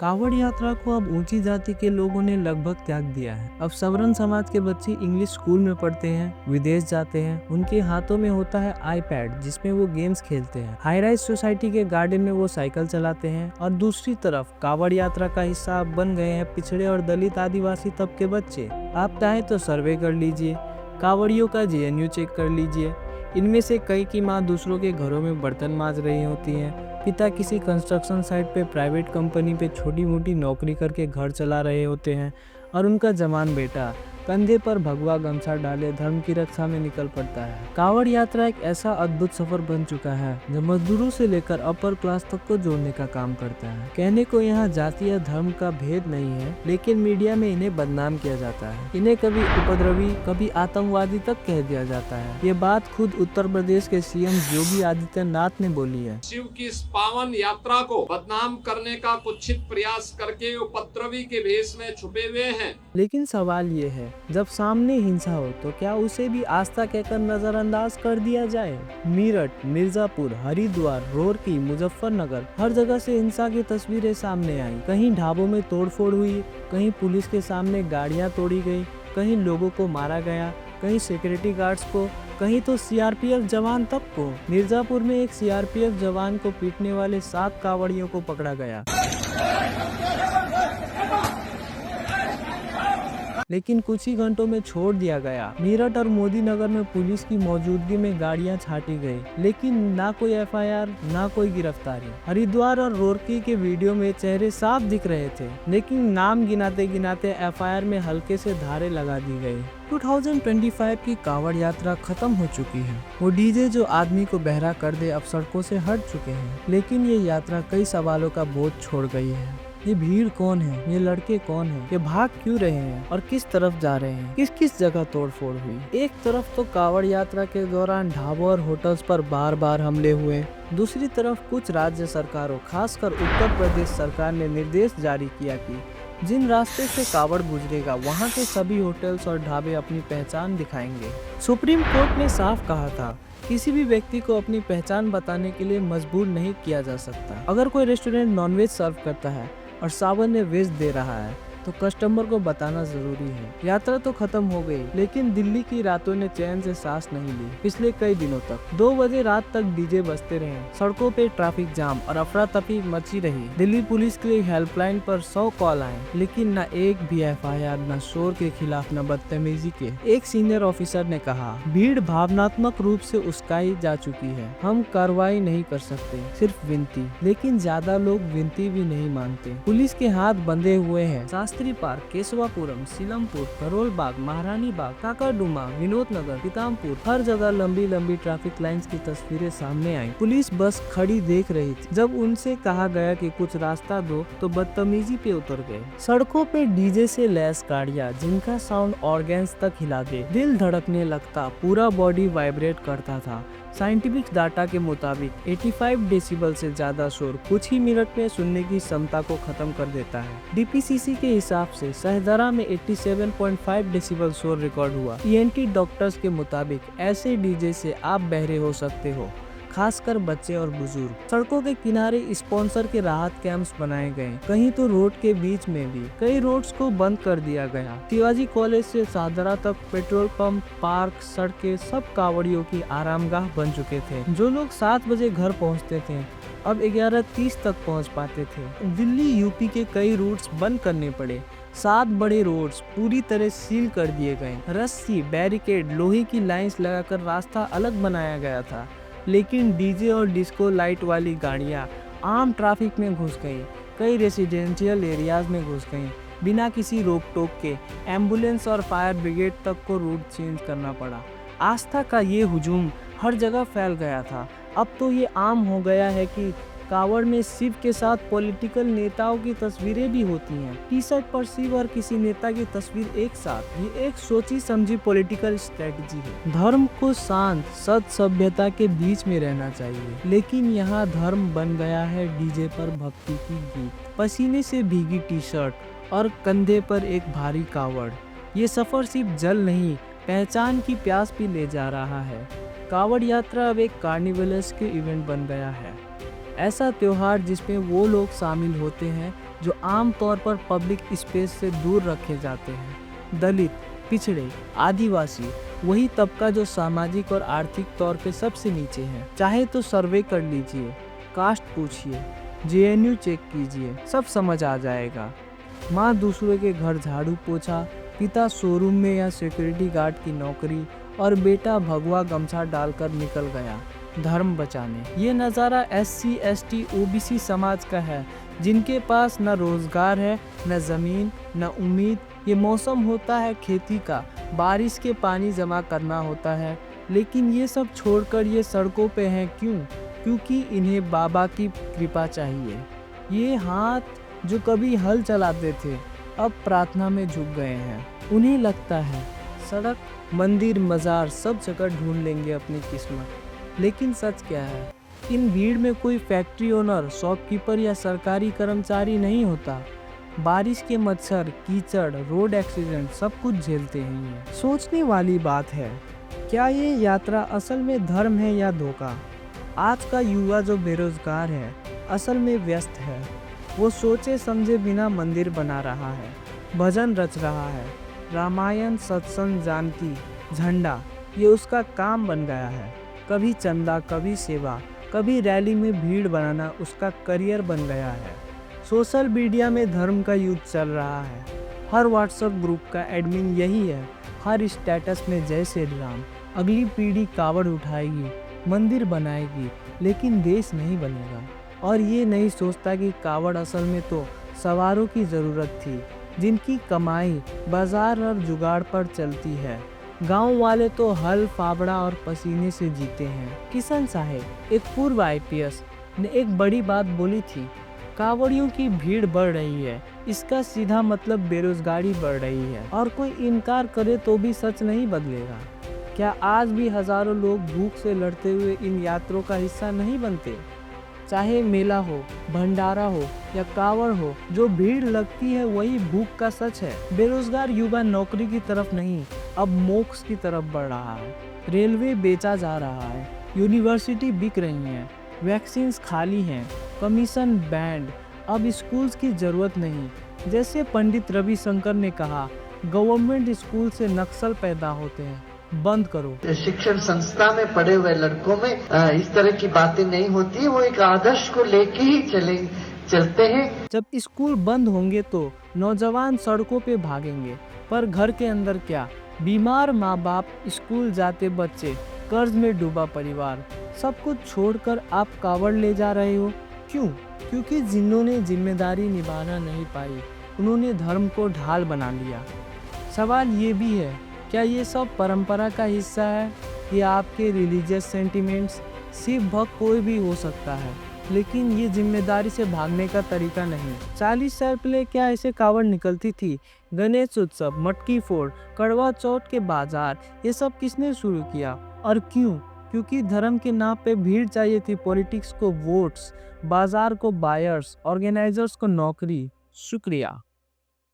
कांवड़ यात्रा को अब ऊंची जाति के लोगों ने लगभग त्याग दिया है। अब सवर्ण समाज के बच्चे इंग्लिश स्कूल में पढ़ते हैं, विदेश जाते हैं, उनके हाथों में होता है आईपैड जिसमें वो गेम्स खेलते हैं। हाई राइज सोसाइटी के गार्डन में वो साइकिल चलाते हैं और दूसरी तरफ कांवड़ यात्रा का हिस्सा अब बन गए हैं पिछड़े और दलित आदिवासी तबके के बच्चे। आप चाहे तो सर्वे कर लीजिए, कांवड़ियों का जेएनयू चेक कर लीजिए। इनमें से कई की माँ दूसरों के घरों में बर्तन मांज रही होती हैं, पिता किसी कंस्ट्रक्शन साइट पे प्राइवेट कंपनी पे छोटी मोटी नौकरी करके घर चला रहे होते हैं और उनका जवान बेटा कंधे पर भगवा गमछा डाले धर्म की रक्षा में निकल पड़ता है। कांवड़ यात्रा एक ऐसा अद्भुत सफर बन चुका है जो मजदूरों से लेकर अपर क्लास तक को जोड़ने का काम करता है। कहने को यहाँ जाति या धर्म का भेद नहीं है, लेकिन मीडिया में इन्हें बदनाम किया जाता है। इन्हें कभी उपद्रवी, कभी आतंकवादी तक कह दिया जाता है। ये बात खुद उत्तर प्रदेश के सीएम योगी आदित्यनाथ ने बोली है। शिव की इस पावन यात्रा को बदनाम करने का कुत्सित प्रयास करके उपद्रवी के भेष में छुपे हुए हैं। लेकिन सवाल ये है, जब सामने हिंसा हो तो क्या उसे भी आस्था कहकर नजरअंदाज कर दिया जाए? मेरठ, मिर्जापुर, हरिद्वार, रोहतक, मुजफ्फरनगर, हर जगह से हिंसा की तस्वीरें सामने आई। कहीं ढाबों में तोड़फोड़ हुई, कहीं पुलिस के सामने गाड़ियां तोड़ी गई, कहीं लोगों को मारा गया, कहीं सिक्योरिटी गार्ड्स को, कहीं तो सीआरपीएफ जवान तक को। मिर्जापुर में एक सीआरपीएफ जवान को पीटने वाले 7 कांवड़ियों को पकड़ा गया, लेकिन कुछ ही घंटों में छोड़ दिया गया। मेरठ और मोदी नगर में पुलिस की मौजूदगी में गाड़ियां छाटी गई, लेकिन ना कोई एफआईआर, ना कोई गिरफ्तारी। हरिद्वार और रोहतक के वीडियो में चेहरे साफ दिख रहे थे, लेकिन नाम गिनाते गिनाते एफआईआर में हल्के से धारे लगा दी गई। 2025 की कांवड़ यात्रा खत्म हो चुकी है। वो डीजे जो आदमी को बहरा कर दे अब सड़कों से हट चुके हैं, लेकिन ये यात्रा कई सवालों का बोझ छोड़ गई है। ये भीड़ कौन है? ये लड़के कौन हैं? ये भाग क्यों रहे हैं और किस तरफ जा रहे हैं? किस किस जगह तोड़फोड़ हुई? एक तरफ तो कांवड़ यात्रा के दौरान ढाबों और होटल्स पर बार बार हमले हुए, दूसरी तरफ कुछ राज्य सरकारों, खासकर उत्तर प्रदेश सरकार ने निर्देश जारी किया कि जिन रास्ते से कांवड़ गुजरेगा वहां के सभी होटल्स और ढाबे अपनी पहचान दिखाएंगे। सुप्रीम कोर्ट ने साफ कहा था, किसी भी व्यक्ति को अपनी पहचान बताने के लिए मजबूर नहीं किया जा सकता। अगर कोई रेस्टोरेंट नॉनवेज सर्व करता है और सावन में वेज दे रहा है तो कस्टमर को बताना जरूरी है। यात्रा तो खत्म हो गई, लेकिन दिल्ली की रातों ने चैन से सांस नहीं ली। पिछले कई दिनों तक 2 बजे रात तक डीजे बजते रहे, सड़कों पे ट्रैफिक जाम और अफरा तफरी मची रही। दिल्ली पुलिस के लिए हेल्पलाइन पर 100 कॉल आए, लेकिन न एक भी एफआईआर, न शोर के खिलाफ, न बदतमीजी के। एक सीनियर ऑफिसर ने कहा, भीड़ भावनात्मक रूप से उस्काई जा चुकी है, हम कार्रवाई नहीं कर सकते, सिर्फ विनती। लेकिन ज्यादा लोग विनती भी नहीं मानते। पुलिस के हाथ बंधे हुए हैं। शास्त्री पार्क, केशवापुरम, सीलमपुर, करोल बाग, महारानी बाग, काकाडुमा, विनोद नगर, पीतामपुर, हर जगह लंबी लंबी ट्रैफिक लाइंस की तस्वीरें सामने आई। पुलिस बस खड़ी देख रही थी। जब उनसे कहा गया कि कुछ रास्ता दो तो बदतमीजी पे उतर गए। सड़कों पे डीजे से लैस गाड़ियां जिनका साउंड ऑर्गेन्स तक हिला दे, दिल धड़कने लगता, पूरा बॉडी वाइब्रेट करता था। साइंटिफिक डाटा के मुताबिक 85 डेसिबल से ज्यादा शोर कुछ ही मिनट में सुनने की क्षमता को खत्म कर देता है। डीपीसीसी के हिसाब से सहदरा में 87.5 डेसिबल शोर रिकॉर्ड हुआ। ईएनटी डॉक्टर्स के मुताबिक ऐसे डीजे से आप बहरे हो सकते हो, खासकर बच्चे और बुजुर्ग। सड़कों के किनारे स्पॉन्सर के राहत कैंप्स बनाए गए, कहीं तो रोड के बीच में भी। कई रोड्स को बंद कर दिया गया। शिवाजी कॉलेज से सादरा तक पेट्रोल पंप, पार्क, सड़कें सब कांवड़ियों की आरामगाह बन चुके थे। जो लोग 7 बजे घर पहुंचते थे अब 11:30 तक पहुंच पाते थे। दिल्ली यूपी के कई रूट्स बंद करने पड़े। 7 बड़े रोड्स पूरी तरह सील कर दिए गए। रस्सी, बैरिकेड, लोहे की लाइंस लगाकर रास्ता अलग बनाया गया था, लेकिन डीजे और डिस्को लाइट वाली गाड़ियां आम ट्रैफिक में घुस गई, कई रेसिडेंशियल एरियाज में घुस गई। बिना किसी रोक टोक के एम्बुलेंस और फायर ब्रिगेड तक को रूट चेंज करना पड़ा। आस्था का ये हुजूम हर जगह फैल गया था। अब तो ये आम हो गया है कि कांवड़ में शिव के साथ पॉलिटिकल नेताओं की तस्वीरें भी होती हैं। टी शर्ट पर शिव और किसी नेता की तस्वीर एक साथ, ये एक सोची समझी पॉलिटिकल स्ट्रेटजी है। धर्म को शांत सद सभ्यता के बीच में रहना चाहिए, लेकिन यहाँ धर्म बन गया है डीजे पर भक्ति की गीत, पसीने से भीगी टी शर्ट और कंधे पर एक भारी कांवड़। ये सफर सिर्फ जल नहीं, पहचान की प्यास भी ले जा रहा है। कांवड़ यात्रा अब एक कार्निवलस के इवेंट बन गया है, ऐसा त्योहार जिसमें वो लोग शामिल होते हैं जो आमतौर पर पब्लिक स्पेस से दूर रखे जाते हैं। दलित, पिछड़े, आदिवासी वही तबका जो सामाजिक और आर्थिक तौर पे सबसे नीचे है। चाहे तो सर्वे कर लीजिए, कास्ट पूछिए, जेएनयू चेक कीजिए, सब समझ आ जाएगा। माँ दूसरे के घर झाड़ू पोछा, पिता शोरूम में या सिक्योरिटी गार्ड की नौकरी और बेटा भगवा गमछा डालकर निकल गया धर्म बचाने। ये नज़ारा SC, ST, OBC समाज का है, जिनके पास न रोजगार है, न ज़मीन, न उम्मीद। ये मौसम होता है खेती का, बारिश के पानी जमा करना होता है, लेकिन ये सब छोड़कर ये सड़कों पे हैं क्यों? क्योंकि इन्हें बाबा की कृपा चाहिए। ये हाथ जो कभी हल चलाते थे अब प्रार्थना में झुक गए हैं। उन्हें लगता है सड़क, मंदिर, मज़ार सब जगह ढूंढ लेंगे अपनी किस्मत। लेकिन सच क्या है? इन भीड़ में कोई फैक्ट्री ओनर, शॉपकीपर या सरकारी कर्मचारी नहीं होता। बारिश के मच्छर, कीचड़, रोड एक्सीडेंट सब कुछ झेलते हैं ये। सोचने वाली बात है, क्या ये यात्रा असल में धर्म है या धोखा? आज का युवा जो बेरोजगार है, असल में व्यस्त है। वो सोचे समझे बिना मंदिर बना रहा है, भजन रच रहा है, रामायण, सत्संग, जानकी, झंडा ये उसका काम बन गया है। कभी चंदा, कभी सेवा, कभी रैली में भीड़ बनाना उसका करियर बन गया है। सोशल मीडिया में धर्म का युद्ध चल रहा है। हर व्हाट्सएप ग्रुप का एडमिन यही है, हर स्टेटस में जय श्री राम। अगली पीढ़ी कावड़ उठाएगी, मंदिर बनाएगी, लेकिन देश नहीं बनेगा। और ये नहीं सोचता कि कावड़ असल में तो सवारों की ज़रूरत थी, जिनकी कमाई बाजार और जुगाड़ पर चलती है। गांव वाले तो हल, फावड़ा और पसीने से जीते हैं। किशन साहेब, एक पूर्व IPS ने एक बड़ी बात बोली थी, कावड़ियों की भीड़ बढ़ रही है, इसका सीधा मतलब बेरोजगारी बढ़ रही है। और कोई इनकार करे तो भी सच नहीं बदलेगा। क्या आज भी हजारों लोग भूख से लड़ते हुए इन यात्रों का हिस्सा नहीं बनते? चाहे मेला हो, भंडारा हो या कावड़ हो, जो भीड़ लगती है वही भूख का सच है। बेरोजगार युवा नौकरी की तरफ नहीं, अब मोक्ष की तरफ बढ़ रहा है। रेलवे बेचा जा रहा है, यूनिवर्सिटी बिक रही हैं, वैक्सीन्स खाली हैं, कमीशन बैंड, अब स्कूल्स की जरूरत नहीं। जैसे पंडित रविशंकर ने कहा, गवर्नमेंट स्कूल से नक्सल पैदा होते हैं, बंद करो। शिक्षण संस्था में पढ़े हुए लड़कों में इस तरह की बातें नहीं होती, वो एक आदर्श को लेके ही चलते हैं। जब स्कूल बंद होंगे तो नौजवान सड़कों पे भागेंगे, पर घर के अंदर क्या? बीमार माँ बाप, स्कूल जाते बच्चे, कर्ज में डूबा परिवार, सब कुछ छोड़कर आप कावड़ ले जा रहे हो। क्यों? क्योंकि जिन्होंने जिम्मेदारी निभाना नहीं पाई, उन्होंने धर्म को ढाल बना लिया। सवाल ये भी है, क्या ये सब परंपरा का हिस्सा है या आपके रिलीजियस सेंटिमेंट्स? सिर्फ भक्त कोई भी हो सकता है, लेकिन ये जिम्मेदारी से भागने का तरीका नहीं। 40 साल पहले क्या ऐसे कावड़ निकलती थी? गणेश उत्सव, मटकी फोड़, करवा चौथ के बाजार, ये सब किसने शुरू किया और क्यों? क्योंकि धर्म के नाम पे भीड़ चाहिए थी, पॉलिटिक्स को वोट्स, बाजार को बायर्स, ऑर्गेनाइजर्स को नौकरी। शुक्रिया।